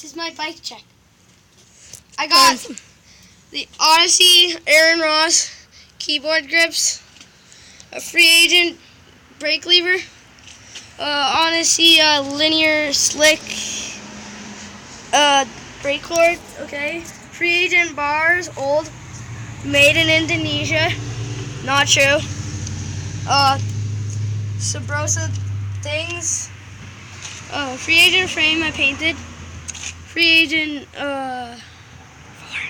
this is my bike check. I got the Odyssey Aaron Ross keyboard grips, a free agent brake lever, Odyssey linear slick brake cord, okay, free agent bars, old, made in Indonesia, not true, Sabrosa things, free agent frame I painted, free agent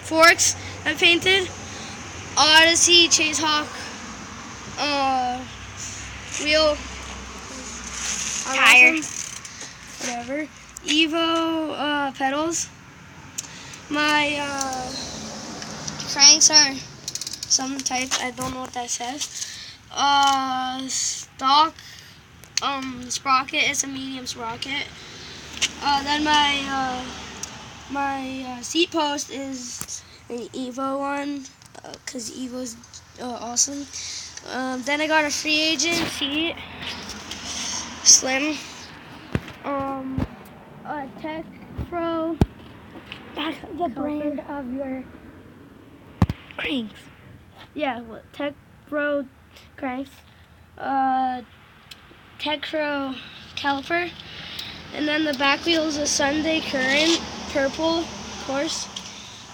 forks I painted, Odyssey Chase Hawk wheel, Tire, whatever, Evo pedals. My cranks are some type, I don't know what that says. Stock sprocket, it's a medium sprocket. Then my seat post is an Evo one, because Evo's awesome. Then I got a free agent seat, slim. A Tech Pro. that's the brand of your cranks. Yeah, Tech Pro cranks. Tech Pro caliper. And then the back wheel is a Sunday Current, purple, of course.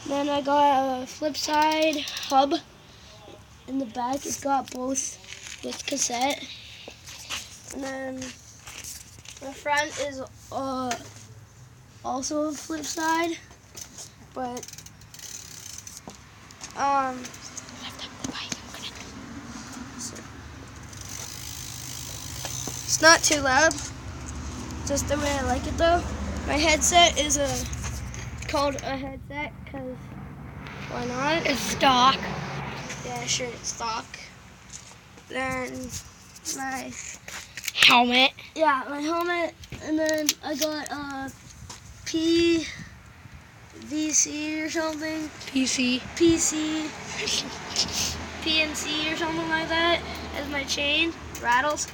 Then I got a flip side hub in the back. It's got both with cassette. And then the front is also a flip side, but it's not too loud. Just the way I like it though. My headset is called a headset because why not? It's stock. Yeah, sure, it's stock. Then my Helmet. my helmet, and then I got PVC or something. PC. PNC or something like that as my chain. Rattles.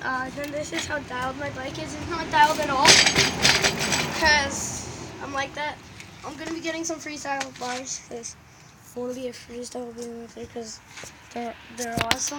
Then this is how dialed my bike is. It's not dialed at all because I'm like that. I'm going to be getting some freestyle bars because I want to be a freestyle beginner because they're awesome.